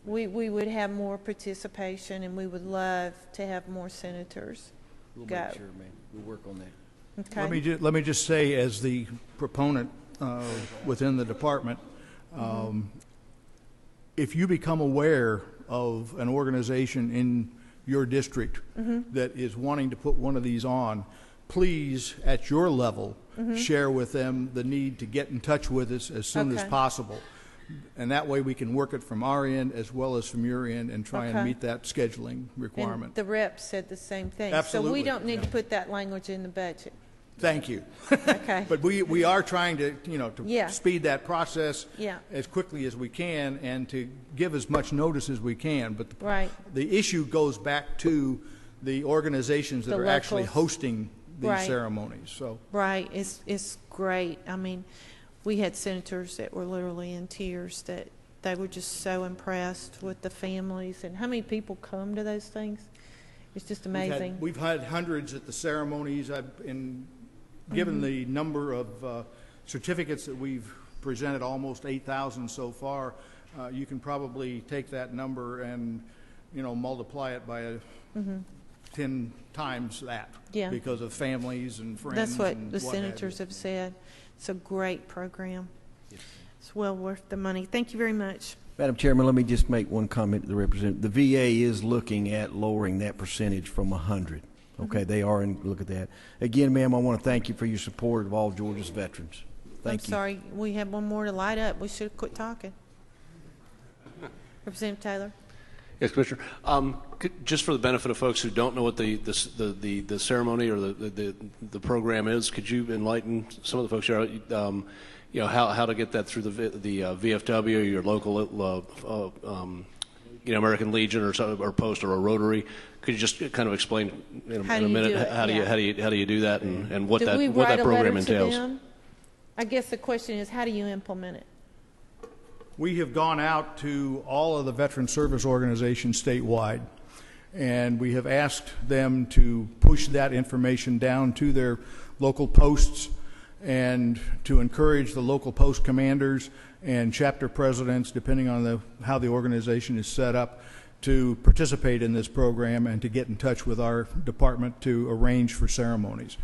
we would have more participation, and we would love to have more senators We'll go. make sure, man. We'll work on that. Okay. Let me just say, as the proponent within the department, if you become aware of an organization in your district that is wanting to put one of these on, please, at your level, share with them the need to get in touch with us as soon as possible. And that way we can work it from our end as well as from your end and try and meet that scheduling requirement. And the rep said the same thing. Absolutely. So we don't need to put that language in the budget. Thank you. Okay. But we are trying to, to speed that process Yeah. as quickly as we can and to give as much notice as we can. But Right. the issue goes back to the organizations that The are actually locals. hosting these Right. ceremonies. So Right. It's great. I mean, we had senators that were literally in tears, that they were just so impressed with the families and how many people come to those things. It's just amazing. we've had hundreds at the ceremonies. Given the number of certificates that we've presented, almost 8,000 so far, you can probably take that number and, multiply it by 10 times that. Yeah. Because of families and friends. That's what and the what senators have said. It's a great program. It's well worth the money. Thank you very much. Madam Chairman, let me just make one comment to the representative. The VA is looking at lowering that percentage from 100. Okay, they are in look at that. Again, ma'am, I want to thank you for your support of all Georgia's veterans. Thank you. I'm sorry, we have one more to light up. We should have quit talking. Representative Taylor. Yes, Commissioner. Just for the benefit of folks who don't know what the ceremony or the program is, could you enlighten some of the folks here? How to get that through the VFW, your local, American Legion or Post or a Rotary? Could you just kind of explain in a minute how do you do that and what that program entails? I guess the question is, how do you implement it? We have gone out to all of the veteran service organizations statewide, and we have asked them to push that information down to their local posts and to encourage the local post commanders and chapter presidents, depending on how the organization is set up, to participate in this program and to get in touch with our department to arrange for ceremonies.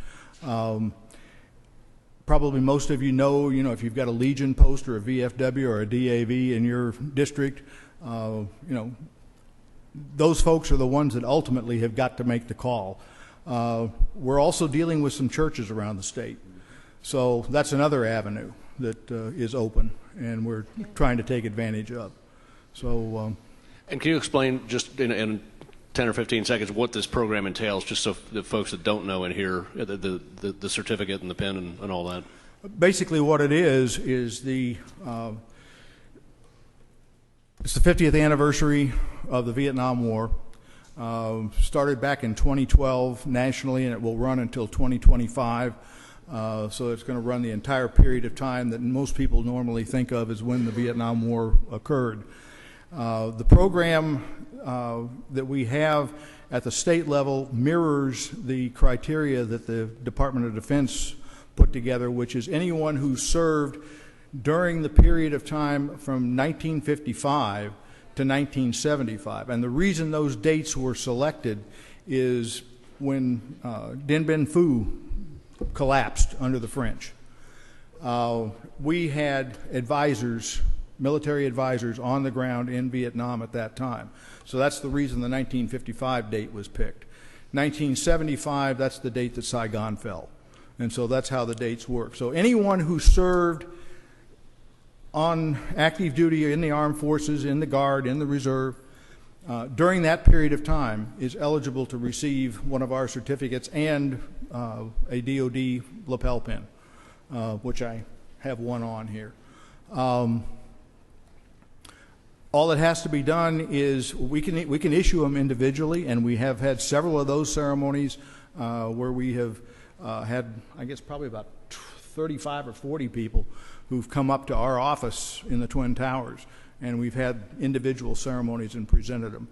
Probably most of you know, if you've got a Legion post or a VFW or a DAV in your district, those folks are the ones that ultimately have got to make the call. We're also dealing with some churches around the state. So that's another avenue that is open, and we're trying to take advantage of. So, and can you explain just in 10 or 15 seconds what this program entails, just so the folks that don't know in here, the certificate and the pin and all that? Basically what it is it's the 50th anniversary of the Vietnam War. Started back in 2012 nationally, and it will run until 2025. So it's going to run the entire period of time that most people normally think of as when the Vietnam War occurred. The program that we have at the state level mirrors the criteria that the Department of Defense put together, which is anyone who served during the period of time from 1955 to 1975. And the reason those dates were selected is when Dien Bien Phu collapsed under the French. We had advisors, military advisors on the ground in Vietnam at that time. So that's the reason the 1955 date was picked. 1975, that's the date that Saigon fell. And so that's how the dates work. So anyone who served on active duty in the armed forces, in the Guard, in the Reserve, during that period of time is eligible to receive one of our certificates and a DOD lapel pin, which I have one on here. All that has to be done is we can issue them individually, and we have had several of those ceremonies where we have had, I guess, probably about 35 or 40 people who've come up to our office in the Twin Towers, and we've had individual ceremonies and presented them.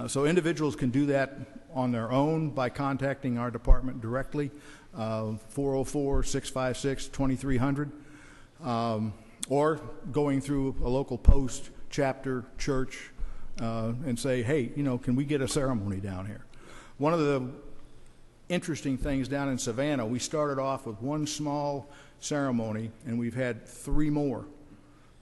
So individuals can do that on their own by contacting our department directly, 404-656-2300, or going through a local post, chapter, church, and say, hey, can we get a ceremony down here? One of the interesting things down in Savannah, we started off with one small ceremony, and we've had 3 more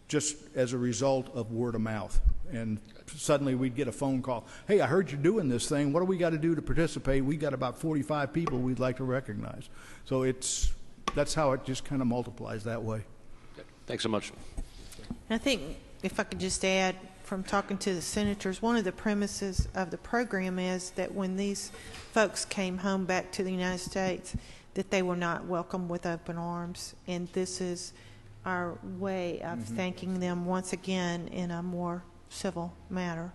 just as a result of word of mouth. And suddenly we'd get a phone call, hey, I heard you're doing this thing. What do we got to do to participate? We got about 45 people we'd like to recognize. So that's how it just kind of multiplies that way. Thanks so much. I think if I could just add, from talking to the senators, one of the premises of the program is that when these folks came home back to the United States, that they were not welcomed with open arms. And this is our way of thanking them once again in a more civil manner.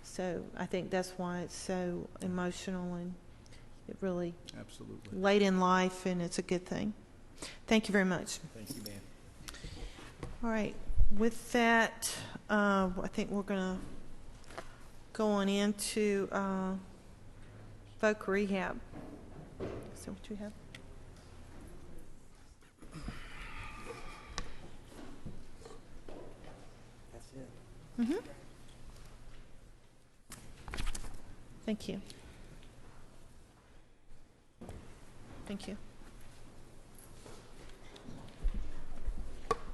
So I think that's why it's so emotional, and it really Absolutely. late in life, and it's a good thing. Thank you very much. Thank you, ma'am. All right. With that, I think we're going to go on into voc rehab. Is that what you have? That's it. Mm-hmm. Thank you. Thank you.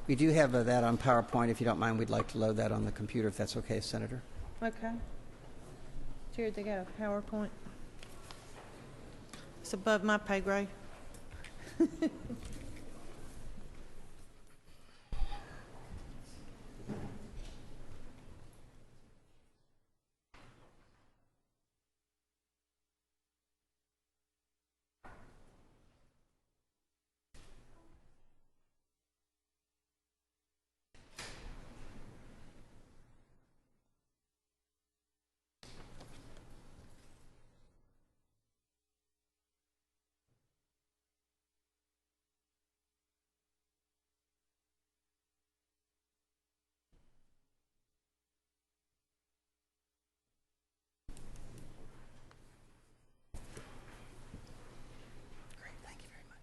We do have that on PowerPoint. If you don't mind, we'd like to load that on the computer, if that's okay, Senator. Okay. Jared, they got a PowerPoint. It's above my pay grade. Great. Thank you very much,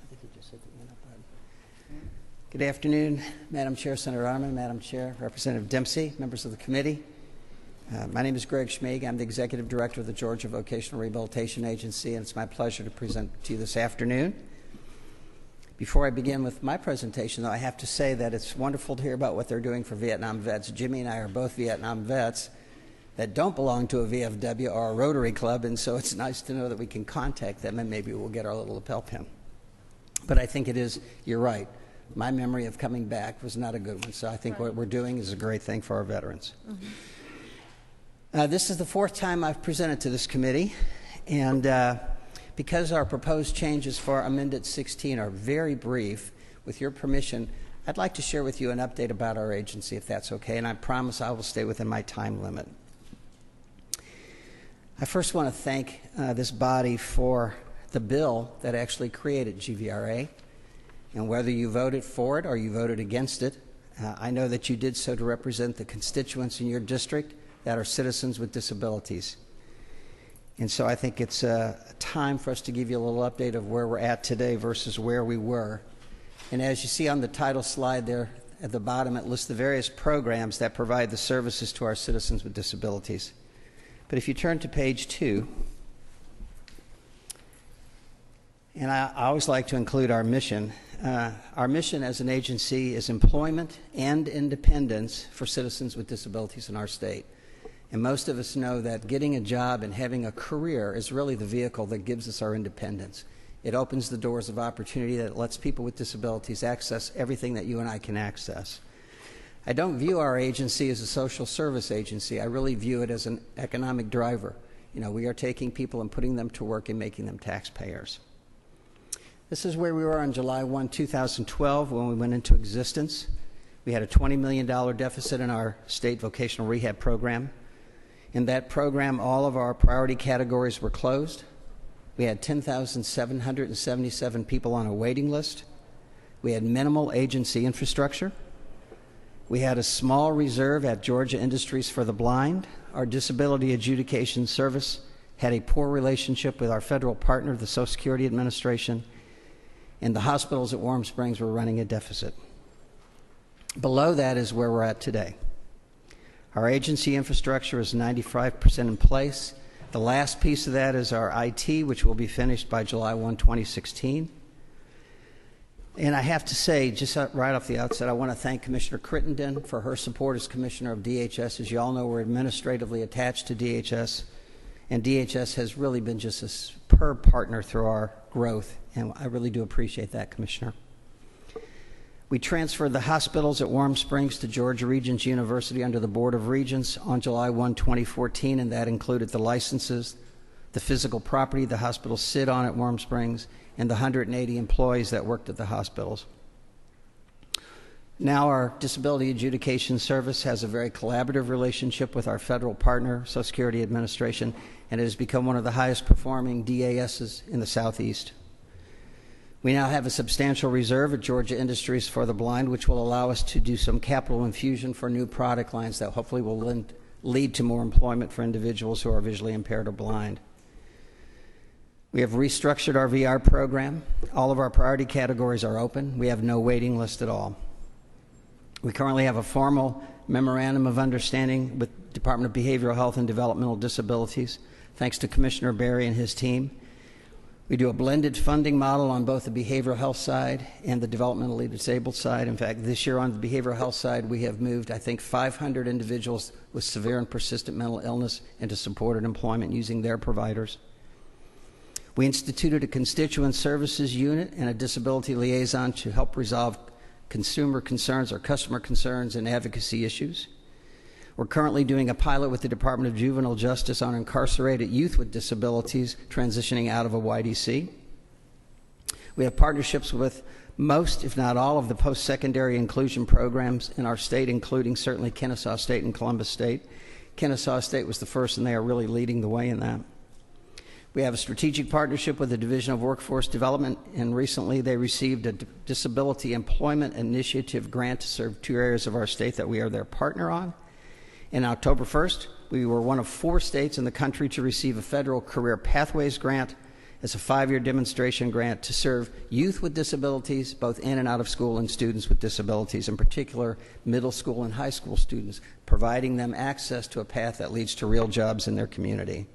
I think you just hit the end up button. Good afternoon, Madam Chair, Senator Otterman, Madam Chair, Representative Dempsey, members of the committee. My name is Greg Schmeig. I'm the Executive Director of the Georgia Vocational Rehabilitation Agency, and it's my pleasure to present to you this afternoon. Before I begin with my presentation, though, I have to say that it's wonderful to hear about what they're doing for Vietnam vets. Jimmy and I are both Vietnam vets that don't belong to a VFW or a Rotary Club, and so it's nice to know that we can contact them and maybe we'll get our little lapel pin. But I think you're right. My memory of coming back was not a good one, so I think what we're doing is a great thing for our veterans. This is the 4th time I've presented to this committee, and because our proposed changes for Amendment 16 are very brief, with your permission, I'd like to share with you an update about our agency, if that's okay, and I promise I will stay within my time limit. I first want to thank this body for the bill that actually created GVRA, and whether you voted for it or you voted against it, I know that you did so to represent the constituents in your district that are citizens with disabilities. And so I think it's time for us to give you a little update of where we're at today versus where we were. And as you see on the title slide there at the bottom, it lists the various programs that provide the services to our citizens with disabilities. But if you turn to page 2, and I always like to include our mission. Our mission as an agency is employment and independence for citizens with disabilities in our state. And most of us know that getting a job and having a career is really the vehicle that gives us our independence. It opens the doors of opportunity that lets people with disabilities access everything that you and I can access. I don't view our agency as a social service agency. I really view it as an economic driver. We are taking people and putting them to work and making them taxpayers. This is where we were on July 1, 2012 when we went into existence. We had a $20 million deficit in our state vocational rehab program. In that program, all of our priority categories were closed. We had 10,777 people on a waiting list. We had minimal agency infrastructure. We had a small reserve at Georgia Industries for the Blind. Our disability adjudication service had a poor relationship with our federal partner, the Social Security Administration, and the hospitals at Warm Springs were running a deficit. Below that is where we're at today. Our agency infrastructure is 95% in place. The last piece of that is our IT, which will be finished by July 1, 2016. And I have to say, just right off the outset, I want to thank Commissioner Crittenden for her support as Commissioner of DHS. As you all know, we're administratively attached to DHS, and DHS has really been just a superb partner through our growth, and I really do appreciate that, Commissioner. We transferred the hospitals at Warm Springs to Georgia Regents University under the Board of Regents on July 1, 2014, and that included the licenses, the physical property the hospitals sit on at Warm Springs, and the 180 employees that worked at the hospitals. Now our Disability Adjudication Service has a very collaborative relationship with our federal partner, Social Security Administration, and it has become one of the highest performing DASs in the Southeast. We now have a substantial reserve at Georgia Industries for the Blind, which will allow us to do some capital infusion for new product lines that hopefully will lead to more employment for individuals who are visually impaired or blind. We have restructured our VR program. All of our priority categories are open. We have no waiting list at all. We currently have a formal memorandum of understanding with Department of Behavioral Health and Developmental Disabilities, thanks to Commissioner Berry and his team. We do a blended funding model on both the behavioral health side and the developmentally disabled side. In fact, this year on the behavioral health side, we have moved, I think, 500 individuals with severe and persistent mental illness into supported employment using their providers. We instituted a constituent services unit and a disability liaison to help resolve consumer concerns or customer concerns and advocacy issues. We're currently doing a pilot with the Department of Juvenile Justice on incarcerated youth with disabilities transitioning out of a YDC. We have partnerships with most, if not all, of the post-secondary inclusion programs in our state, including certainly Kennesaw State and Columbus State. Kennesaw State was the first, and they are really leading the way in that. We have a strategic partnership with the Division of Workforce Development, and recently they received a Disability Employment Initiative grant to serve 2 areas of our state that we are their partner on. And October 1st, we were one of 4 states in the country to receive a federal Career Pathways grant as a 5-year demonstration grant to serve youth with disabilities, both in and out of school, and students with disabilities, in particular middle school and high school students, providing them access to a path that leads to real jobs in their community.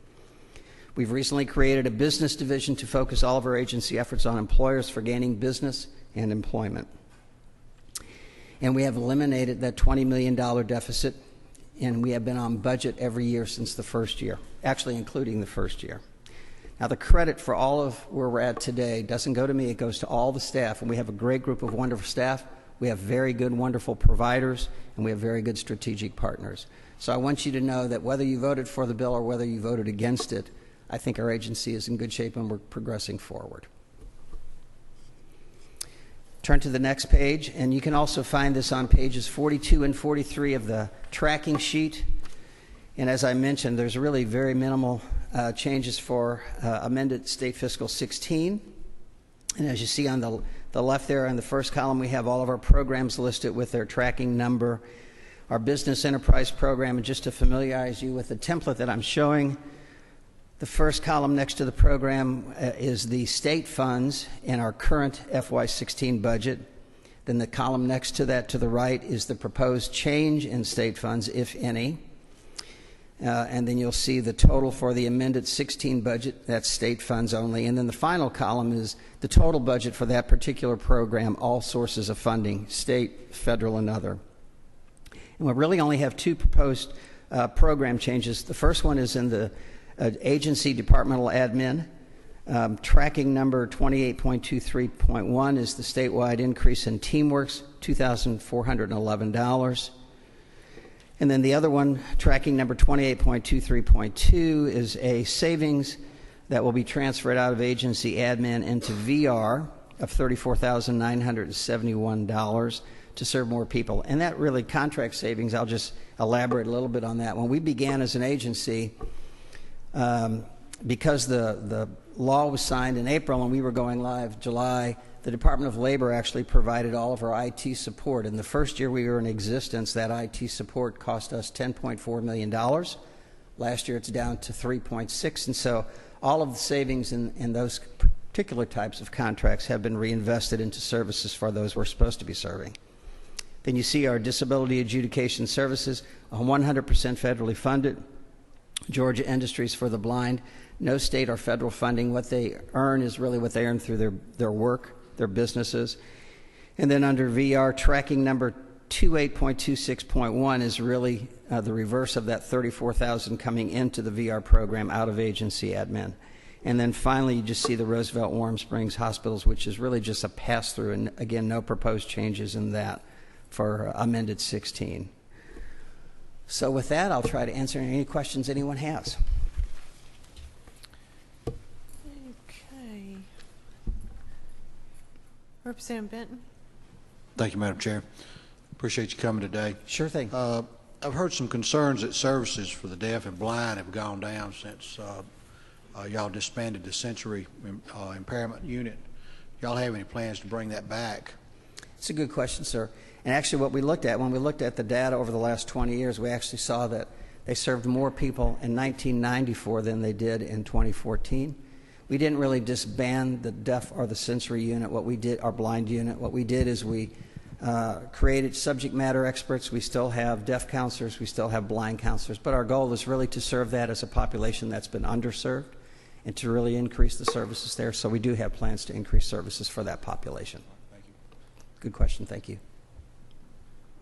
We've recently created a business division to focus all of our agency efforts on employers for gaining business and employment. And we have eliminated that $20 million deficit, and we have been on budget every year since the first year, actually including the first year. Now, the credit for all of where we're at today doesn't go to me, it goes to all the staff, and we have a great group of wonderful staff. We have very good, wonderful providers, and we have very good strategic partners. So I want you to know that whether you voted for the bill or whether you voted against it, I think our agency is in good shape and we're progressing forward. Turn to the next page, and you can also find this on pages 42 and 43 of the tracking sheet. And as I mentioned, there's really very minimal changes for amended State Fiscal 16. And as you see on the left there in the first column, we have all of our programs listed with their tracking number. Our business enterprise program, and just to familiarize you with the template that I'm showing, the first column next to the program is the state funds in our current FY16 budget. Then the column next to that to the right is the proposed change in state funds, if any. And then you'll see the total for the amended 16 budget, that's state funds only. And then the final column is the total budget for that particular program, all sources of funding, state, federal, and other. And we really only have 2 proposed program changes. The first one is in the agency departmental admin. Tracking number 28.23.1 is the statewide increase in TeamWorks, $2,411. And then the other one, tracking number 28.23.2, is a savings that will be transferred out of agency admin into VR of $34,971 to serve more people. And that really, contract savings, I'll just elaborate a little bit on that. When we began as an agency, because the law was signed in April and we were going live July, the Department of Labor actually provided all of our IT support. In the first year we were in existence, that IT support cost us $10.4 million. Last year it's down to 3.6, and so all of the savings in those particular types of contracts have been reinvested into services for those we're supposed to be serving. Then you see our disability adjudication services, 100% federally funded. Georgia Industries for the Blind, no state or federal funding. What they earn is really what they earn through their work, their businesses. And then under VR, tracking number 28.26.1 is really the reverse of that $34,000 coming into the VR program out of agency admin. And then finally, you just see the Roosevelt Warm Springs hospitals, which is really just a pass-through, and again, no proposed changes in that for amended 16. So with that, I'll try to answer any questions anyone has. Okay. Representative Benton. Thank you, Madam Chair. Appreciate you coming today. Sure thing. I've heard some concerns that services for the deaf and blind have gone down since y'all disbanded the sensory impairment unit. Y'all have any plans to bring that back? It's a good question, sir. And actually what we looked at, when we looked at the data over the last 20 years, we actually saw that they served more people in 1994 than they did in 2014. We didn't really disband the deaf or the sensory unit. What we did, our blind unit, what we did is we created subject matter experts. We still have deaf counselors. We still have blind counselors. But our goal is really to serve that as a population that's been underserved and to really increase the services there. So we do have plans to increase services for that population. Thank you. Good question. Thank you.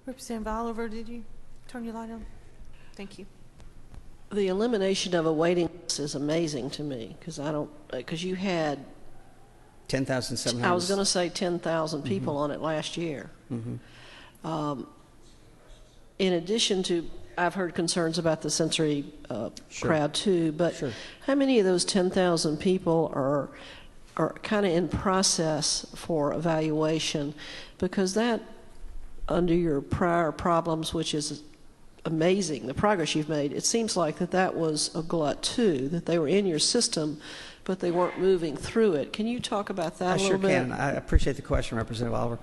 Representative Oliver, did you turn your light on? Thank you. The elimination of a waiting list is amazing to me because you had 10,700. I was going to say 10,000 people on it last year. In addition to, I've heard concerns about the sensory crowd too, but how many of those 10,000 people are kind of in process for evaluation? Because that, under your prior problems, which is amazing, the progress you've made, it seems like that was a glut too, that they were in your system, but they weren't moving through it. Can you talk about that a little bit? I sure can. I appreciate the question, Representative Oliver.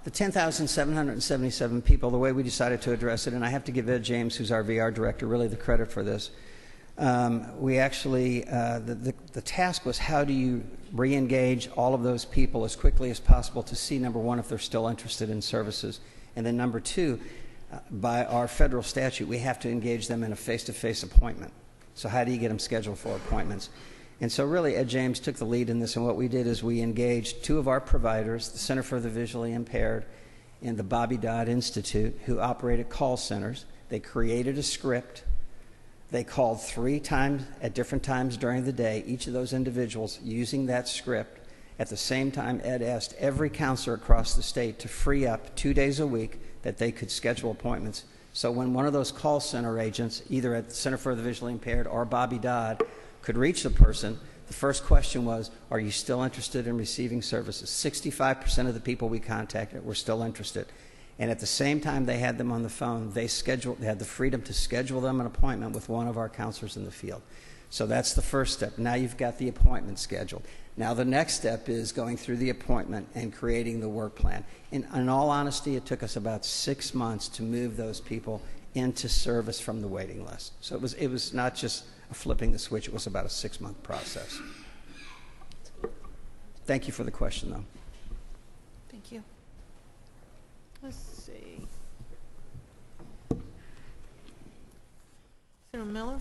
The 10,777 people, the way we decided to address it, and I have to give Ed James, who's our VR director, really the credit for this. We actually, the task was how do you re-engage all of those people as quickly as possible to see, number one, if they're still interested in services, and then number two, by our federal statute, we have to engage them in a face-to-face appointment. So how do you get them scheduled for appointments? And so really Ed James took the lead in this, and what we did is we engaged two of our providers, the Center for the Visually Impaired and the Bobby Dodd Institute, who operated call centers. They created a script. They called 3 times at different times during the day, each of those individuals using that script. At the same time, Ed asked every counselor across the state to free up 2 days a week that they could schedule appointments. So when one of those call center agents, either at the Center for the Visually Impaired or Bobby Dodd, could reach the person, the first question was, are you still interested in receiving services? 65% of the people we contacted were still interested. And at the same time they had them on the phone, they had the freedom to schedule them an appointment with one of our counselors in the field. So that's the first step. Now you've got the appointment scheduled. Now the next step is going through the appointment and creating the work plan. In all honesty, it took us about 6 months to move those people into service from the waiting list. So it was not just flipping the switch, it was about a 6-month process. Thank you for the question, though. Thank you. Let's see. Senator Miller?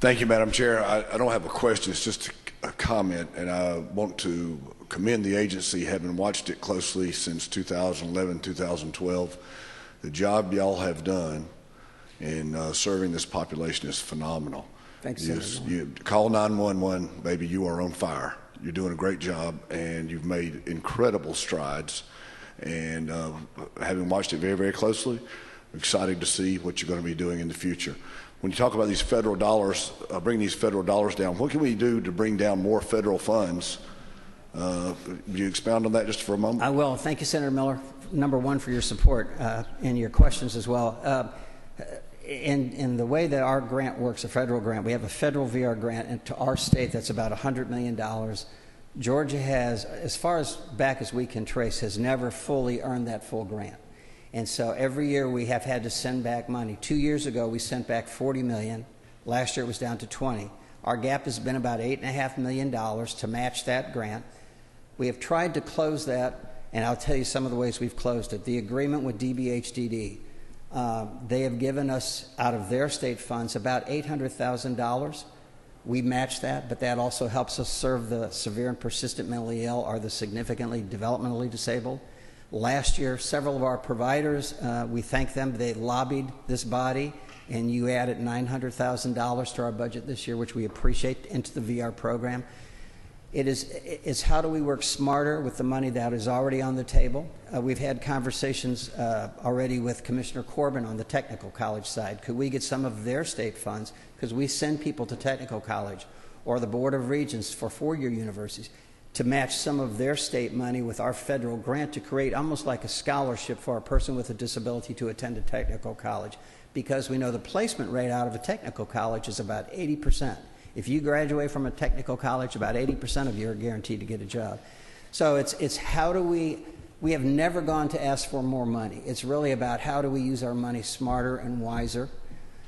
Thank you, Madam Chair. I don't have a question, it's just a comment, and I want to commend the agency, having watched it closely since 2011, 2012. The job y'all have done in serving this population is phenomenal. Thanks, You call 911, baby, you are on fire. You're doing a great job, and you've made incredible strides. And having watched it very, very closely, I'm excited to see what you're going to be doing in the future. When you talk about these federal dollars, bring these federal dollars down, what can we do to bring down more federal funds? Would you expound on that just for a moment? I will. Thank you, Senator Miller, number one, for your support and your questions as well. In the way that our grant works, a federal grant, we have a federal VR grant, and to our state that's about $100 million. Georgia has, as far as back as we can trace, has never fully earned that full grant. And so every year we have had to send back money. 2 years ago we sent back $40 million. Last year it was down to $20. Our gap has been about $8.5 million to match that grant. We have tried to close that, and I'll tell you some of the ways we've closed it. The agreement with DBHDD, they have given us, out of their state funds, about $800,000. We match that, but that also helps us serve the severe and persistent mentally ill or the significantly developmentally disabled. Last year, several of our providers, we thank them. They lobbied this body, and you added $900,000 to our budget this year, which we appreciate, into the VR program. It's how do we work smarter with the money that is already on the table. We've had conversations already with Commissioner Corbin on the technical college side. Could we get some of their state funds, because we send people to technical college, or the Board of Regents for four-year universities, to match some of their state money with our federal grant to create almost like a scholarship for a person with a disability to attend a technical college, because we know the placement rate out of a technical college is about 80%. If you graduate from a technical college, about 80% of you are guaranteed to get a job. So it's how do we have never gone to ask for more money. It's really about how do we use our money smarter and wiser.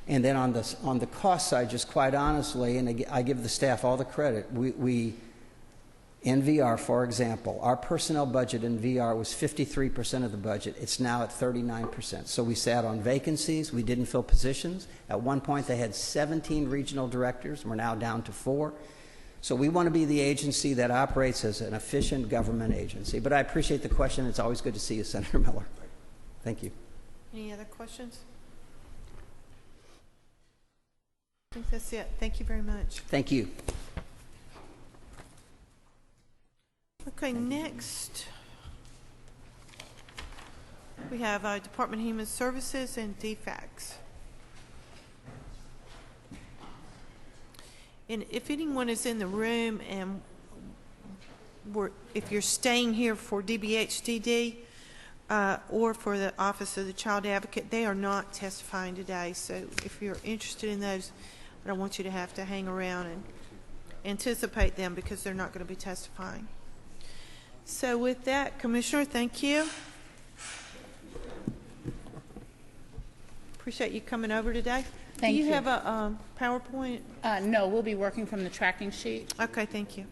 And then on the cost side, just quite honestly, and I give the staff all the credit, we in VR, for example, our personnel budget in VR was 53% of the budget. It's now at 39%. So we sat on vacancies. We didn't fill positions. At one point, they had 17 regional directors. We're now down to 4. So we want to be the agency that operates as an efficient government agency. But I appreciate the question. It's always good to see you, Senator Miller. Thank you. Any other questions? I think that's it. Thank you very much. Thank you. Okay, next we have Department of Human Services and DFACS. And if anyone is in the room and if you're staying here for DBHDD or for the Office of the Child Advocate, they are not testifying today. So if you're interested in those, I don't want you to have to hang around and anticipate them because they're not going to be testifying. So with that, Commissioner, thank you. Appreciate you coming over today. Thank you. Do you have a PowerPoint? No, we'll be working from the tracking sheet. Okay, thank you.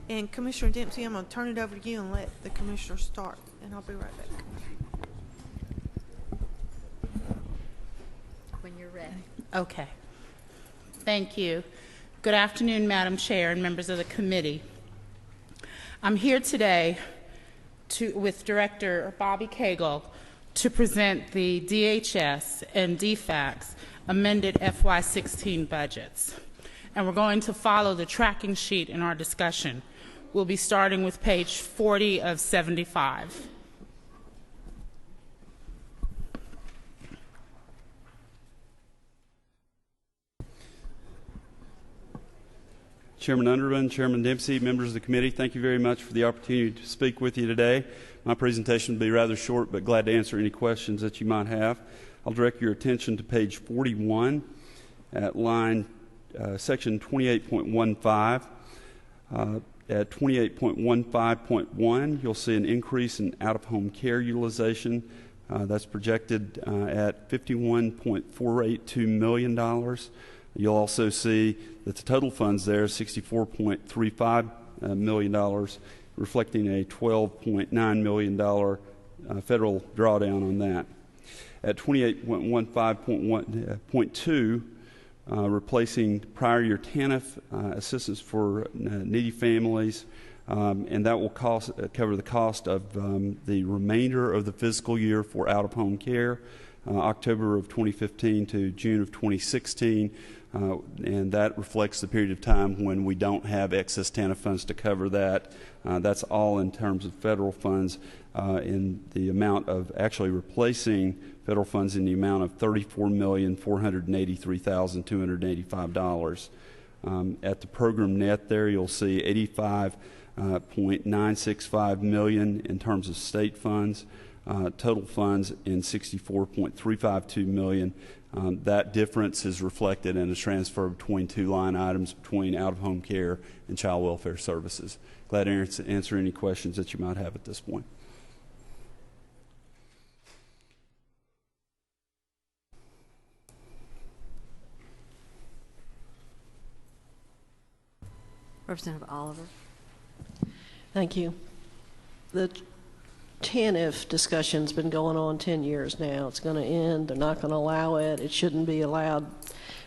And Commissioner Dempsey, I'm going to turn it over to you and let the Commissioner start, and I'll be right back. When you're ready. Okay. Thank you. Good afternoon, Madam Chair and members of the committee. I'm here today with Director Bobby Cagle to present the DHS and DFACS amended FY16 budgets. And we're going to follow the tracking sheet in our discussion. We'll be starting with page 40 of 75. Chairman Underwood, Chairman Dempsey, members of the committee, thank you very much for the opportunity to speak with you today. My presentation will be rather short, but glad to answer any questions that you might have. I'll direct your attention to page 41 at section 28.15. At 28.15.1, you'll see an increase in out-of-home care utilization. That's projected at $51.482 million. You'll also see that the total funds there is $64.35 million, reflecting a $12.9 million federal drawdown on that. At 28.15.2, replacing prior year TANF assistance for needy families, and that will cover the cost of the remainder of the fiscal year for out-of-home care, October of 2015 to June of 2016. And that reflects the period of time when we don't have excess TANF funds to cover that. That's all in terms of federal funds in the amount of actually replacing federal funds in the amount of $34,483,285. At the program net there, you'll see $85.965 million in terms of state funds, total funds in $64.352 million. That difference is reflected in a transfer between two line items between out-of-home care and child welfare services. Glad to answer any questions that you might have at this point. Representative Oliver. Thank you. The TANF discussion's been going on 10 years now. It's going to end. They're not going to allow it. It shouldn't be allowed.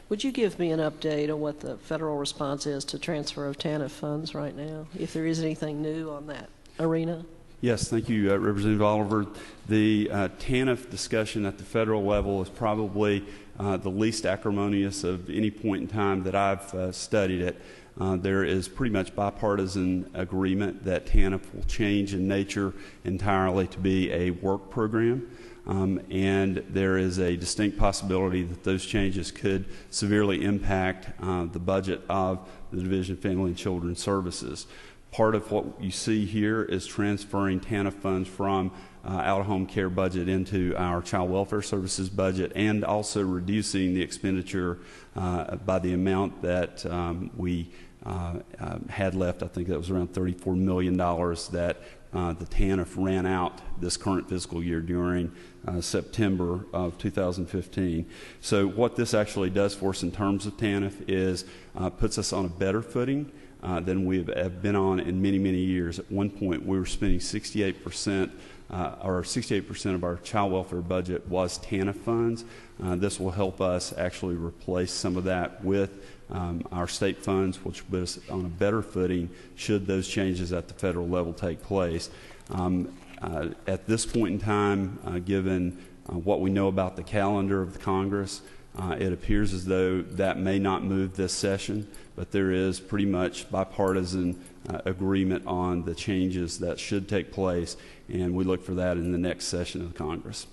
Would you give me an update on what the federal response is to transfer of TANF funds right now, if there is anything new on that arena? Yes, thank you, Representative Oliver. The TANF discussion at the federal level is probably the least acrimonious of any point in time that I've studied it. There is pretty much bipartisan agreement that TANF will change in nature entirely to be a work program. And there is a distinct possibility that those changes could severely impact the budget of the Division of Family and Children Services. Part of what you see here is transferring TANF funds from out-of-home care budget into our Child Welfare Services budget, and also reducing the expenditure by the amount that we had left. I think that was around $34 million that the TANF ran out this current fiscal year during September of 2015. So what this actually does for us in terms of TANF is puts us on a better footing than we have been on in many, many years. At one point, we were spending 68%, or 68% of our child welfare budget was TANF funds. This will help us actually replace some of that with our state funds, which will put us on a better footing should those changes at the federal level take place. At this point in time, given what we know about the calendar of the Congress, it appears as though that may not move this session, but there is pretty much bipartisan agreement on the changes that should take place, and we look for that in the next session of the Congress.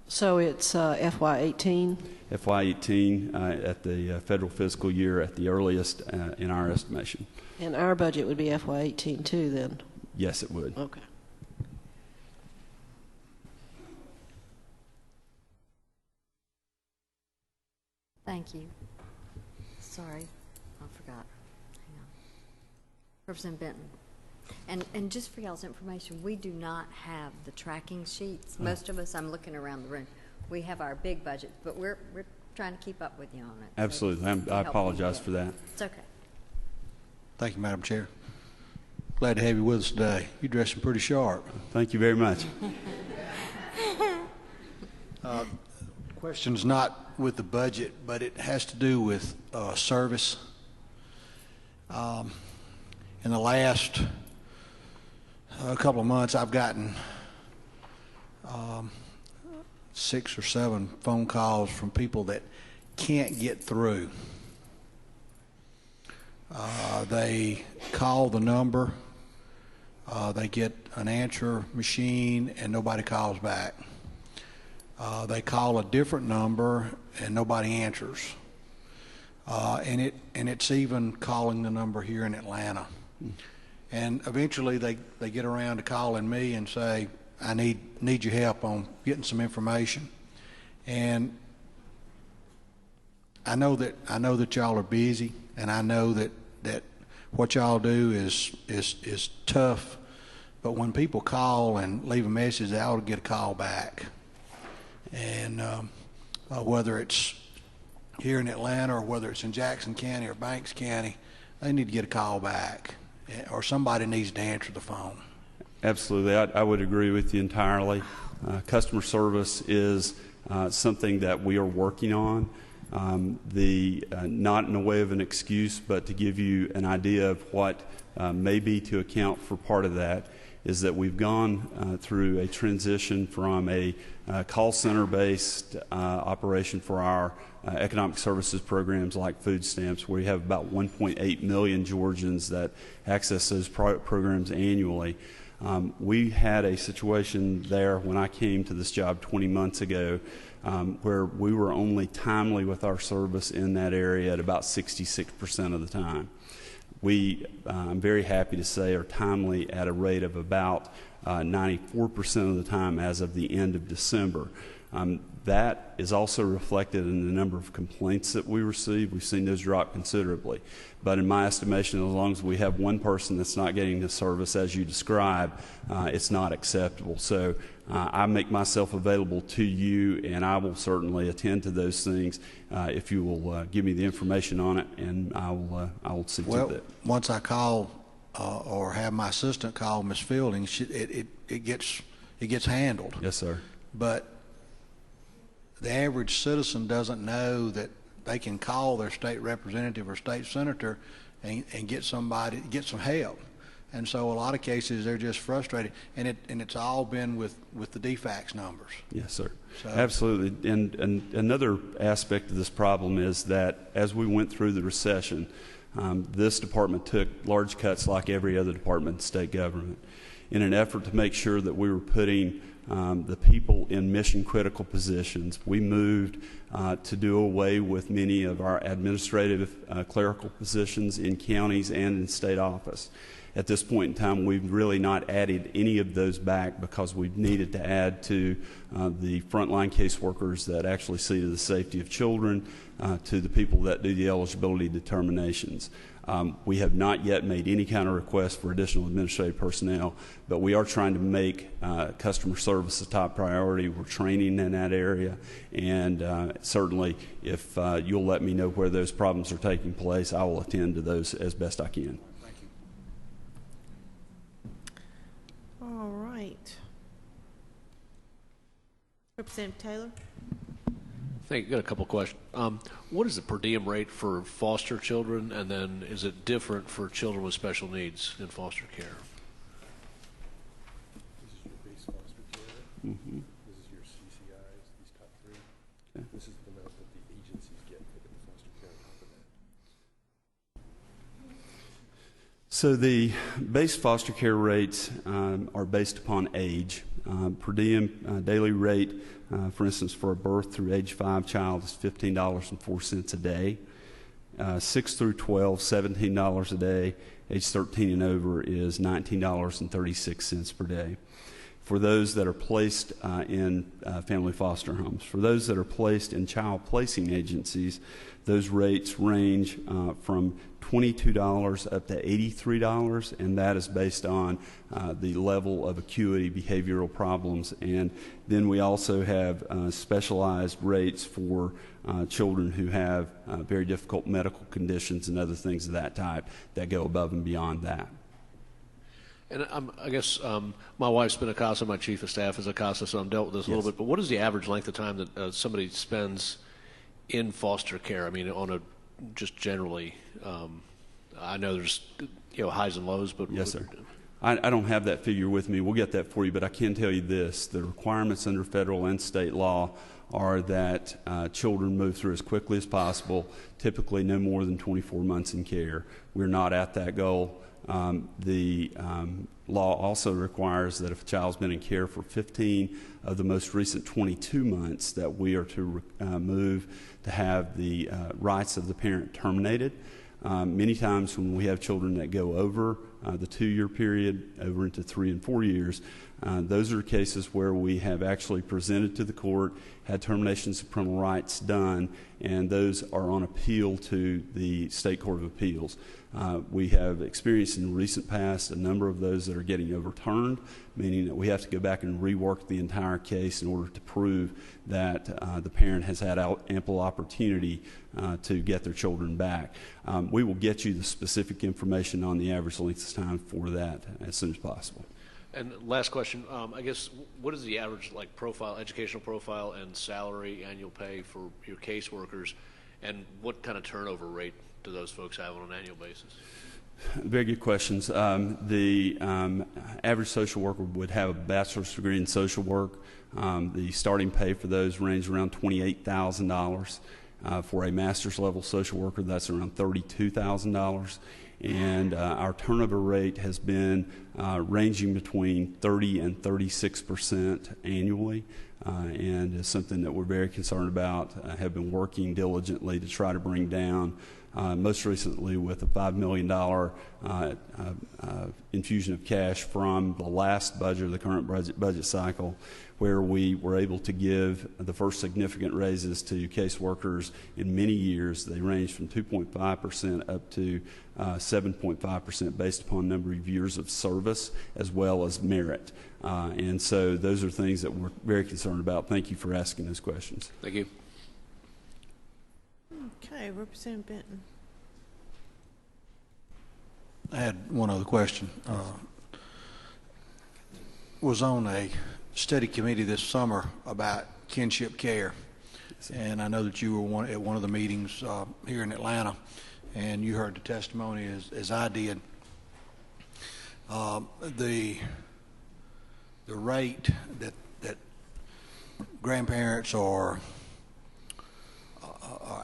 So it's FY18? FY18 at the federal fiscal year at the earliest in our estimation. And our budget would be FY18 too then? Yes, it would. Okay. Thank you. Sorry, I forgot. Hang on. Representative Benton. And just for y'all's information, we do not have the tracking sheets. Most of us, I'm looking around the room, we have our big budget, but we're trying to keep up with you on it. Absolutely. So I apologize for that. It's okay. Thank you, Madam Chair. Glad to have you with us today. You're dressing pretty sharp. Thank you very much. Question's not with the budget, but it has to do with service. In the last couple of months, I've gotten 6 or 7 phone calls from people that can't get through. They call the number, they get an answer machine, and nobody calls back. They call a different number and nobody answers. And it's even calling the number here in Atlanta. And eventually they get around to calling me and say, I need your help on getting some information. And I know that y'all are busy, and I know that what y'all do is tough. But when people call and leave a message, they ought to get a call back. And whether it's here in Atlanta or whether it's in Jackson County or Banks County, they need to get a call back, or somebody needs to answer the phone. Absolutely. I would agree with you entirely. Customer service is something that we are working on. Not in a way of an excuse, but to give you an idea of what may be to account for part of that, is that we've gone through a transition from a call center-based operation for our economic services programs like food stamps, where we have about 1.8 million Georgians that access those programs annually. We had a situation there when I came to this job 20 months ago where we were only timely with our service in that area at about 66% of the time. We, I'm very happy to say, are timely at a rate of about 94% of the time as of the end of December. That is also reflected in the number of complaints that we receive. We've seen those drop considerably. But in my estimation, as long as we have one person that's not getting the service as you describe, it's not acceptable. So I make myself available to you, and I will certainly attend to those things if you will give me the information on it, and I will see to that. Well, once I call or have my assistant call Ms. Fielding, it gets handled. Yes, sir. But the average citizen doesn't know that they can call their state representative or state senator and get some help. And so a lot of cases they're just frustrated, and it's all been with the DFAX numbers. Yes, sir. So. Absolutely. And another aspect of this problem is that as we went through the recession, this department took large cuts like every other department in state government in an effort to make sure that we were putting the people in mission-critical positions. We moved to do away with many of our administrative clerical positions in counties and in state office. At this point in time, we've really not added any of those back because we've needed to add to the frontline caseworkers that actually see to the safety of children, to the people that do the eligibility determinations. We have not yet made any kind of request for additional administrative personnel, but we are trying to make customer service a top priority. We're training in that area, and certainly if you'll let me know where those problems are taking place, I will attend to those as best I can. Thank you. All right. Representative Taylor? Thank you. Got a couple questions. What is the per diem rate for foster children, and then is it different for children with special needs in foster care? This is your base foster care. Mm-hmm. This is your CCIs, these top three. Okay. This is the amount that the agencies get for the foster care on top of that. So the base foster care rates are based upon age. Per diem daily rate, for instance, for a birth through age 5 child is $15.04 a day. 6 through 12, $17 a day. Age 13 and over is $19.36 per day. For those that are placed in family foster homes, for those that are placed in child placing agencies, those rates range from $22 up to $83, and that is based on the level of acuity behavioral problems. And then we also have specialized rates for children who have very difficult medical conditions and other things of that type that go above and beyond that. And I guess my wife's been a CASA, my chief of staff is a CASA, so I'm dealt with this a little bit. But what is the average length of time that somebody spends in foster care? I mean, on a just generally, I know there's highs and lows, but yes, sir. I don't have that figure with me. We'll get that for you, but I can tell you this: the requirements under federal and state law are that children move through as quickly as possible. Typically, no more than 24 months in care. We're not at that goal. The law also requires that if a child's been in care for 15 of the most recent 22 months, that we are to move to have the rights of the parent terminated. Many times when we have children that go over the 2-year period, over into 3 and 4 years, those are cases where we have actually presented to the court, had terminations of parental rights done, and those are on appeal to the State Court of Appeals. We have experienced in the recent past a number of those that are getting overturned, meaning that we have to go back and rework the entire case in order to prove that the parent has had ample opportunity to get their children back. We will get you the specific information on the average length of time for that as soon as possible. And last question, I guess, what is the average profile, educational profile, and salary, annual pay for your caseworkers, and what kind of turnover rate do those folks have on an annual basis? Very good questions. The average social worker would have a bachelor's degree in social work. The starting pay for those range around $28,000. For a master's level social worker, that's around $32,000. And our turnover rate has been ranging between 30 and 36% annually, and is something that we're very concerned about, have been working diligently to try to bring down most recently with a $5 million infusion of cash from the last budget, the current budget cycle, where we were able to give the first significant raises to caseworkers in many years. They ranged from 2.5% up to 7.5% based upon number of years of service as well as merit. And so those are things that we're very concerned about. Thank you for asking those questions. Thank you. Okay, Representative Benton. I had one other question. Was on a study committee this summer about kinship care, and I know that you were at one of the meetings here in Atlanta, and you heard the testimony as I did. The rate that grandparents or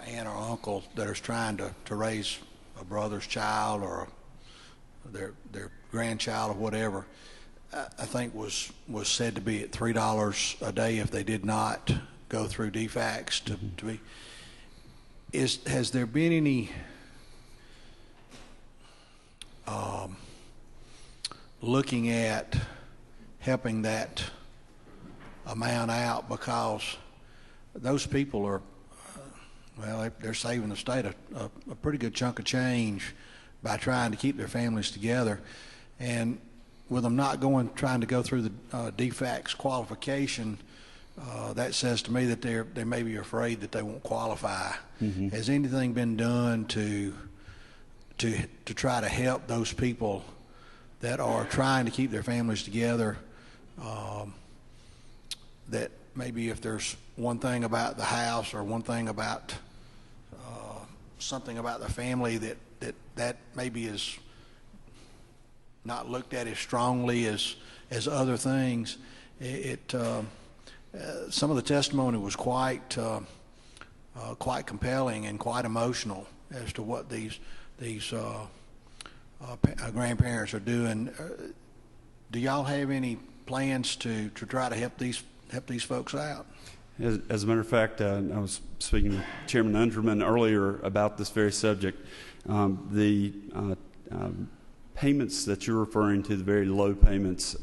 aunt or uncle that is trying to raise a brother's child or their grandchild or whatever, I think was said to be at $3 a day if they did not go through DFACS to be. Has there been any looking at helping that amount out, because those people are well, they're saving the state a pretty good chunk of change by trying to keep their families together, and with them not trying to go through the DFACS qualification, that says to me that they may be afraid that they won't qualify. Mm-hmm. Has anything been done to try to help those people that are trying to keep their families together? That maybe if there's one thing about the house or one thing about something about the family that maybe is not looked at as strongly as other things. Some of the testimony was quite compelling and quite emotional as to what these grandparents are doing. Do y'all have any plans to try to help these folks out? As a matter of fact, I was speaking with Chairman Underman earlier about this very subject. The payments that you're referring to, the very low payments,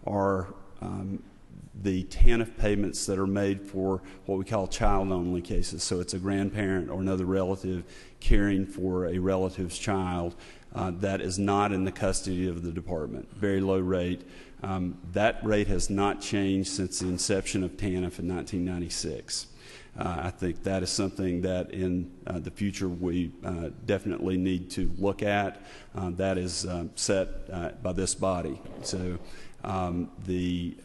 are the TANF payments that are made for what we call child-only cases. So it's a grandparent or another relative caring for a relative's child that is not in the custody of the department. Very low rate. That rate has not changed since the inception of TANF in 1996. I think that is something that in the future we definitely need to look at. That is set by this body. So the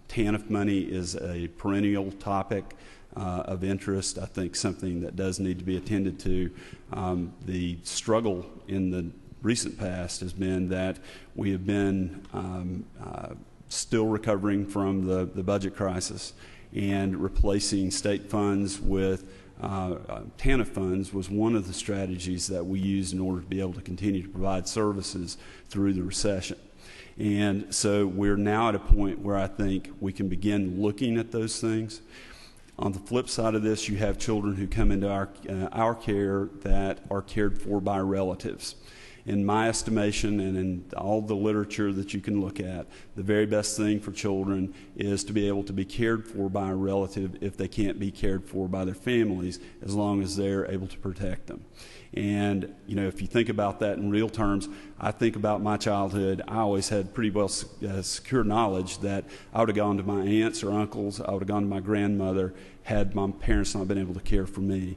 TANF money is a perennial topic of interest. I think something that does need to be attended to. The struggle in the recent past has been that we have been still recovering from the budget crisis, and replacing state funds with TANF funds was one of the strategies that we used in order to be able to continue to provide services through the recession. And so we're now at a point where I think we can begin looking at those things. On the flip side of this, you have children who come into our care that are cared for by relatives. In my estimation, and in all the literature that you can look at, the very best thing for children is to be able to be cared for by a relative if they can't be cared for by their families, as long as they're able to protect them. And, you know, if you think about that in real terms, I think about my childhood. I always had pretty well secure knowledge that I would have gone to my aunts or uncles, I would have gone to my grandmother had my parents not been able to care for me.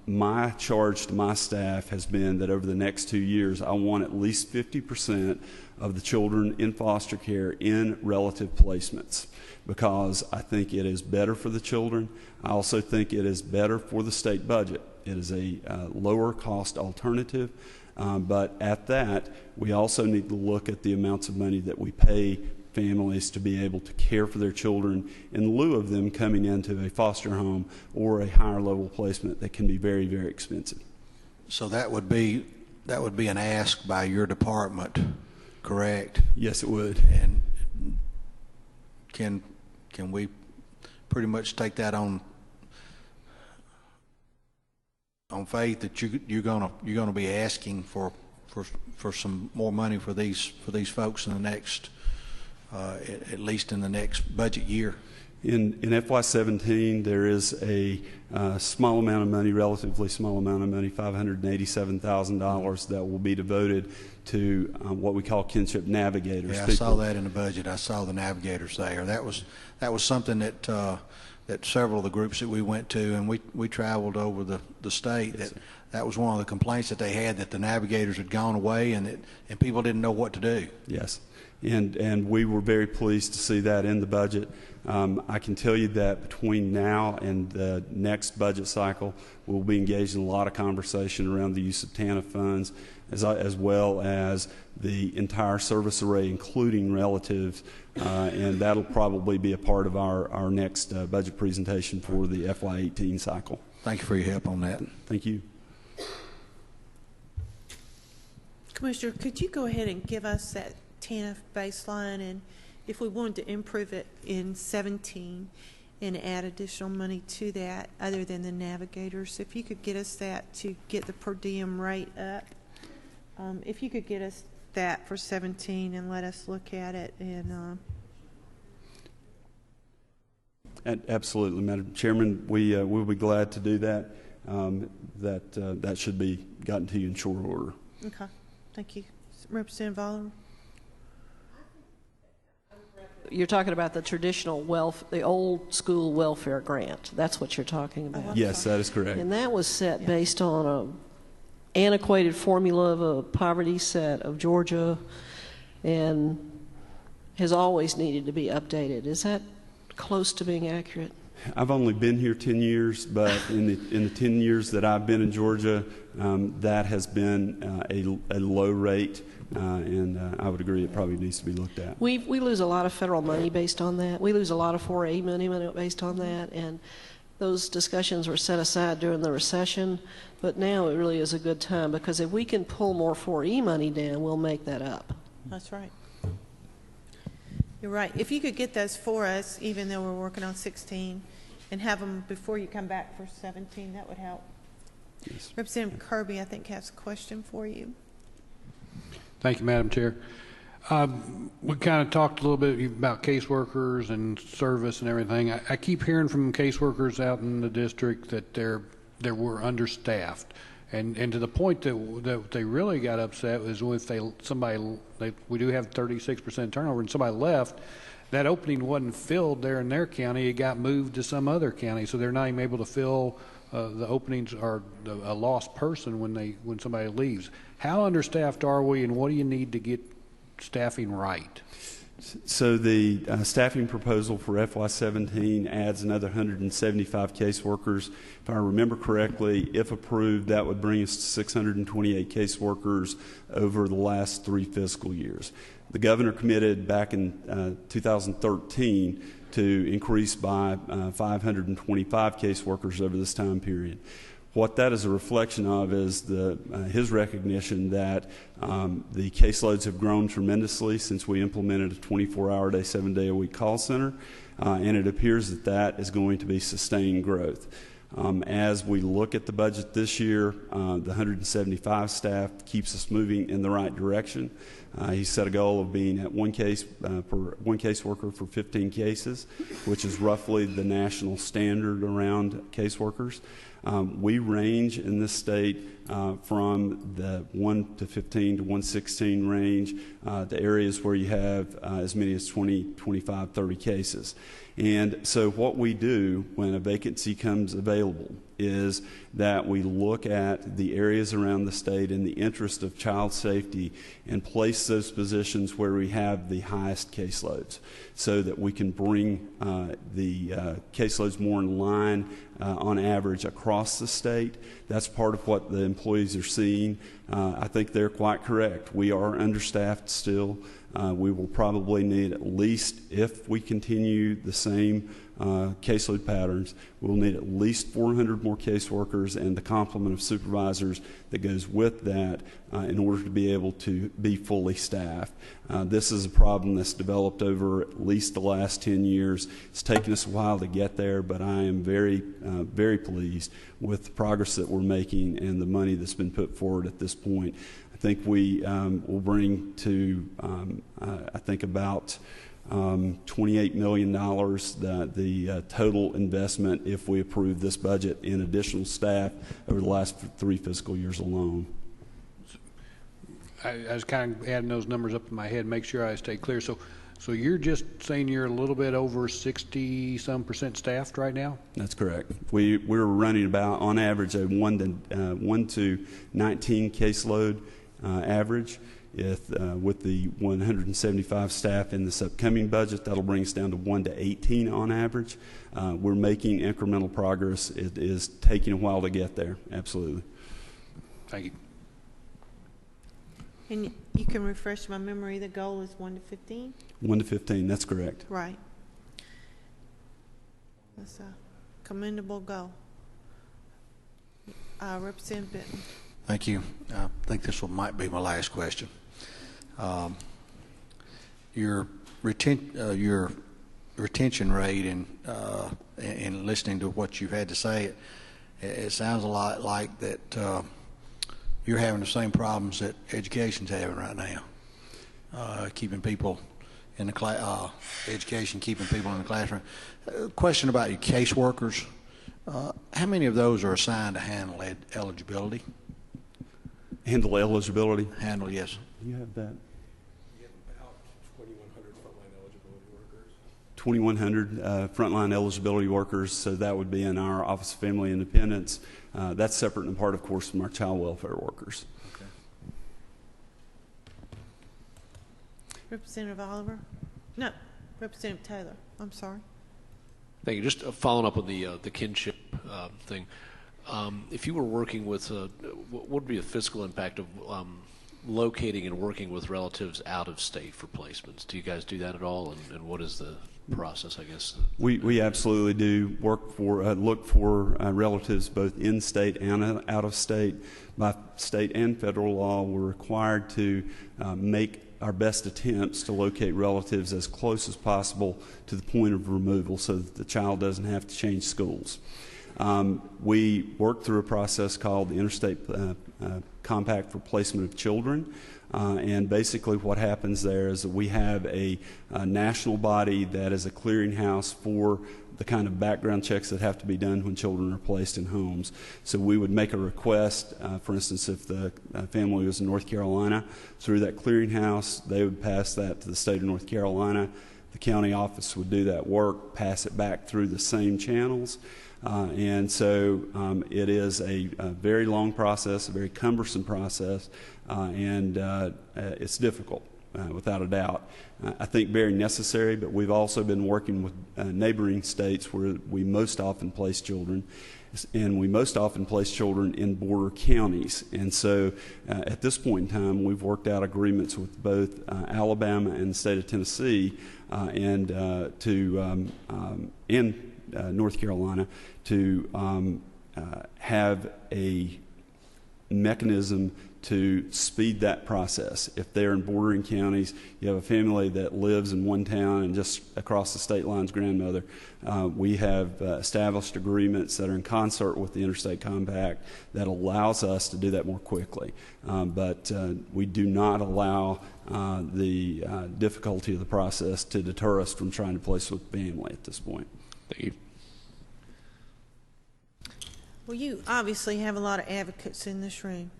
My charge to my staff has been that over the next 2 years, I want at least 50% of the children in foster care in relative placements, because I think it is better for the children. I also think it is better for the state budget. It is a lower cost alternative, but at that, we also need to look at the amounts of money that we pay families to be able to care for their children in lieu of them coming into a foster home or a higher level placement that can be very, very expensive. So that would be an ask by your department, correct? Yes, it would. And can we pretty much take that on on faith that you're gonna be asking for some more money for these folks in the next at least in the next budget year. In FY17, there is a small amount of money, relatively small amount of money, $587,000 that will be devoted to what we call kinship navigators. Yeah, I saw that in the budget. I saw the navigators there. That was something that that several of the groups that we went to, and we traveled over the state. Yes, that was one of the complaints that they had, that the navigators had gone away, and people didn't know what to do. Yes. And we were very pleased to see that in the budget. I can tell you that between now and the next budget cycle, we'll be engaged in a lot of conversation around the use of TANF funds, as well as the entire service array, including relatives, and that'll probably be a part of our next budget presentation for the FY18 cycle. Thank you for your help on that. Thank you. Commissioner, could you go ahead and give us that TANF baseline, and if we wanted to improve it in 17 and add additional money to that other than the navigators, if you could get us that to get the per diem rate up, if you could get us that for 17 and let us look at it. And absolutely, Madam Chairman, we'll be glad to do that. That should be gotten to you in short order. Okay, thank you. Representative Oliver. You're talking about the traditional the old school welfare grant. That's what you're talking about. Yes, that is correct. And that was set based on an antiquated formula of a poverty set of Georgia, and has always needed to be updated. Is that close to being accurate? I've only been here 10 years, but in the 10 years that I've been in Georgia, that has been a low rate, and I would agree it probably needs to be looked at. We lose a lot of federal money based on that. We lose a lot of 4A money based on that, and those discussions were set aside during the recession, but now it really is a good time, because if we can pull more 4E money down, we'll make that up. That's right. You're right. If you could get those for us, even though we're working on 16, and have them before you come back for 17, that would help. Yes. Representative Kirby, I think, has a question for you. Thank you, Madam Chair. We kind of talked a little bit about caseworkers and service and everything. I keep hearing from caseworkers out in the district that they were understaffed, and to the point that they really got upset was if we do have 36% turnover, and somebody left, that opening wasn't filled there in their county. It got moved to some other county, so they're not even able to fill the openings, or a lost person when somebody leaves. How understaffed are we, and what do you need to get staffing right? So the staffing proposal for FY17 adds another 175 caseworkers. If I remember correctly, if approved, that would bring us to 628 caseworkers over the last 3 fiscal years. The governor committed back in 2013 to increase by 525 caseworkers over this time period. What that is a reflection of is his recognition that the caseloads have grown tremendously since we implemented a 24-hour-a-day, 7-day-a-week call center, and it appears that is going to be sustained growth. As we look at the budget this year, the 175 staff keeps us moving in the right direction. He set a goal of being at one caseworker for 15 cases, which is roughly the national standard around caseworkers. We range in this state from the 1 to 15 to 116 range to areas where you have as many as 20, 25, 30 cases. And so what we do when a vacancy comes available is that we look at the areas around the state in the interest of child safety and place those positions where we have the highest caseloads, so that we can bring the caseloads more in line on average across the state. That's part of what the employees are seeing. I think they're quite correct. We are understaffed still. We will probably need at least, if we continue the same caseload patterns, we'll need at least 400 more caseworkers and the complement of supervisors that goes with that in order to be able to be fully staffed. This is a problem that's developed over at least the last 10 years. It's taken us a while to get there, but I am very, very pleased with the progress that we're making and the money that's been put forward at this point. I think we will bring to, I think about $28 million the total investment if we approve this budget in additional staff over the last 3 fiscal years alone. I was kind of adding those numbers up in my head, make sure I stay clear. So you're just saying you're a little bit over 60-some% staffed right now? That's correct. We're running about, on average, a 1 to 19 caseload average. With the 175 staff in this upcoming budget, that'll bring us down to 1 to 18 on average. We're making incremental progress. It is taking a while to get there. Absolutely. Thank you. And you can refresh my memory, the goal is 1 to 15? 1 to 15, that's correct. Right. That's a commendable goal. Representative Benton. Thank you. I think this might be my last question. Your retention rate and listening to what you've had to say, it sounds a lot like that you're having the same problems that education's having right now, keeping people in the class, education, keeping people in the classroom. Question about your caseworkers. How many of those are assigned to handle eligibility? Handle eligibility? Handle, yes. You have that. We have about 2,100 frontline eligibility workers. 2,100 frontline eligibility workers, so that would be in our Office of Family Independence. That's separate and apart, of course, from our child welfare workers. Okay. Representative Oliver? No, Representative Taylor. I'm sorry. Thank you. Just following up on the kinship thing. If you were working with, what would be the fiscal impact of locating and working with relatives out of state for placements? Do you guys do that at all? And what is the process, I guess? We absolutely do work for, look for relatives both in state and out of state. By state and federal law, we're required to make our best attempts to locate relatives as close as possible to the point of removal so that the child doesn't have to change schools. We work through a process called the Interstate Compact for Placement of Children. And basically what happens there is that we have a national body that is a clearinghouse for the kind of background checks that have to be done when children are placed in homes. So we would make a request, for instance, if the family was in North Carolina, through that clearinghouse, they would pass that to the state of North Carolina. The county office would do that work, pass it back through the same channels. And so it is a very long process, a very cumbersome process, and it's difficult, without a doubt. I think very necessary, but we've also been working with neighboring states where we most often place children, and we most often place children in border counties. And so at this point in time, we've worked out agreements with both Alabama and the state of Tennessee and North Carolina to have a mechanism to speed that process. If they're in bordering counties, you have a family that lives in one town and just across the state line's grandmother. We have established agreements that are in concert with the Interstate Compact that allows us to do that more quickly. But we do not allow the difficulty of the process to deter us from trying to place with family at this point. Thank you. Well, you obviously have a lot of advocates in this room.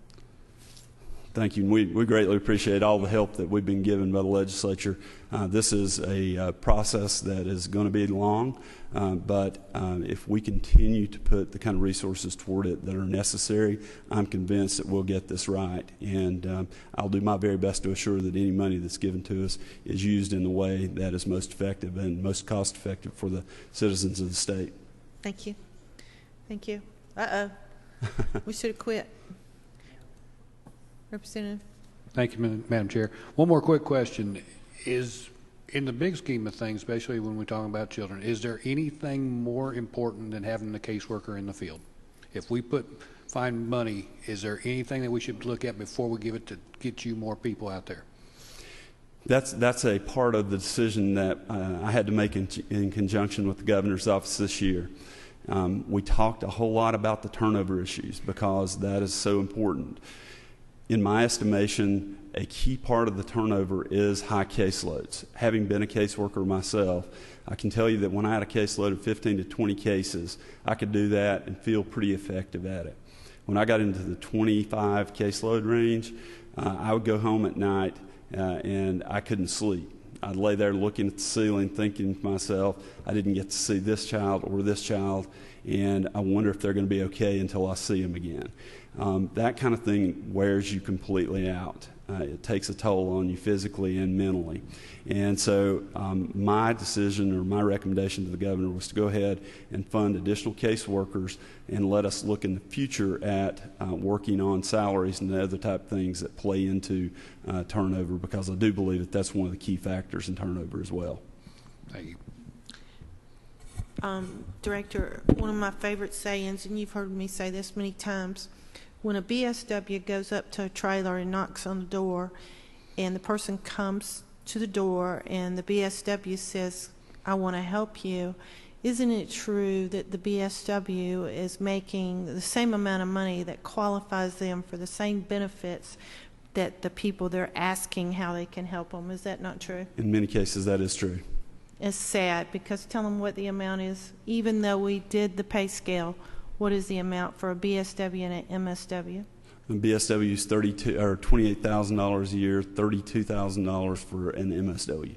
Thank you. We greatly appreciate all the help that we've been given by the legislature. This is a process that is going to be long, but if we continue to put the kind of resources toward it that are necessary, I'm convinced that we'll get this right. And I'll do my very best to assure that any money that's given to us is used in the way that is most effective and most cost effective for the citizens of the state. Thank you. Thank you. We should have quit. Representative. Thank you, Madam Chair. One more quick question. is, in the big scheme of things, especially when we're talking about children, is there anything more important than having the caseworker in the field? If we find money, is there anything that we should look at before we give it to get you more people out there? That's a part of the decision that I had to make in conjunction with the governor's office this year. We talked a whole lot about the turnover issues because that is so important. In my estimation, a key part of the turnover is high caseloads. Having been a caseworker myself, I can tell you that when I had a caseload of 15 to 20 cases, I could do that and feel pretty effective at it. When I got into the 25 caseload range, I would go home at night and I couldn't sleep. I'd lay there looking at the ceiling thinking to myself, I didn't get to see this child or this child, and I wonder if they're going to be okay until I see them again. That kind of thing wears you completely out. It takes a toll on you physically and mentally. And so my decision or my recommendation to the governor was to go ahead and fund additional caseworkers and let us look in the future at working on salaries and the other type of things that play into turnover, because I do believe that that's one of the key factors in turnover as well. Thank you. Director, one of my favorite sayings, and you've heard me say this many times, when a BSW goes up to a trailer and knocks on the door and the person comes to the door and the BSW says, I want to help you, isn't it true that the BSW is making the same amount of money that qualifies them for the same benefits that the people they're asking how they can help them? Is that not true? In many cases, that is true. It's sad, because tell them what the amount is. Even though we did the pay scale, what is the amount for a BSW and an MSW? And BSW is $28,000 a year, $32,000 for an MSW.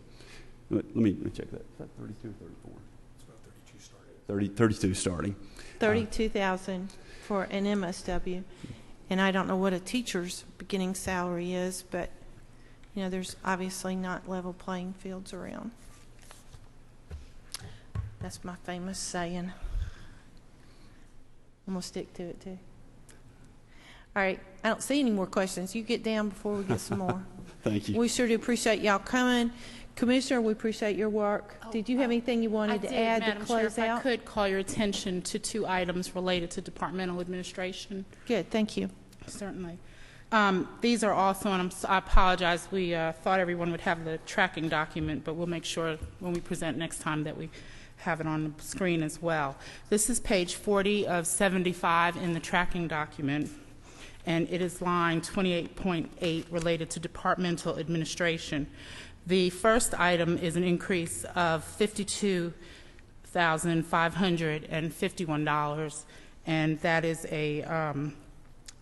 Let me check that. Is that 32 or 34? It's about 32 starting. 32 starting. 32,000 for an MSW, and I don't know what a teacher's beginning salary is, but you know, there's obviously not level playing fields around. That's my famous saying. I'm going to stick to it, too. All right. I don't see any more questions. You get down before we get some more. Thank you. We sure do appreciate y'all coming. Commissioner, we appreciate your work. Did you have anything you wanted to add Madam to close Chair, out? I could call your attention to 2 items related to departmental administration. Good. Thank you. Certainly. These are also, and I apologize, we thought everyone would have the tracking document, but we'll make sure when we present next time that we have it on the screen as well. This is page 40 of 75 in the tracking document, and it is line 28.8 related to departmental administration. The first item is an increase of $52,551, and that is an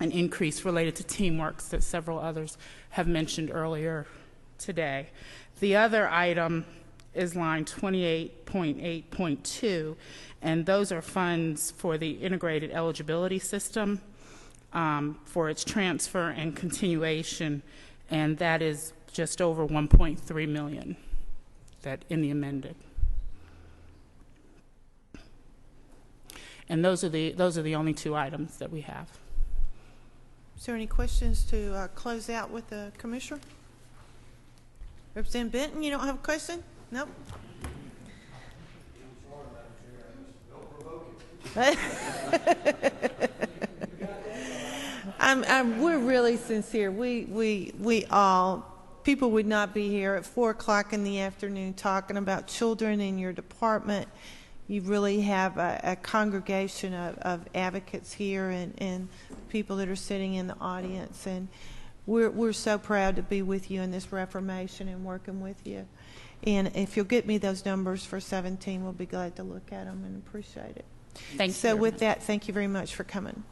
increase related to teamwork that several others have mentioned earlier today. The other item is line 28.8.2, and those are funds for the integrated eligibility system for its transfer and continuation, and that is just over $1.3 million that in the amended. And those are the only 2 items that we have. Is there any questions to close out with the Commissioner? Representative Benton, you don't have a question? Nope. We're really sincere. We all, people would not be here at 4 o'clock in the afternoon talking about children in your department. You really have a congregation of advocates here and people that are sitting in the audience, and we're so proud to be with you in this reformation and working with you. And if you'll get me those numbers for 17, we'll be glad to look at them and appreciate it. Thank you. So with that, thank you very much for coming.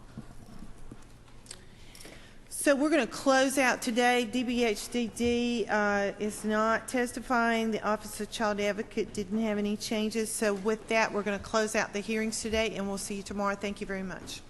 So we're going to close out today. DBHDD is not testifying. The Office of Child Advocate didn't have any changes. So with that, we're going to close out the hearings today, and we'll see you tomorrow. Thank you very much.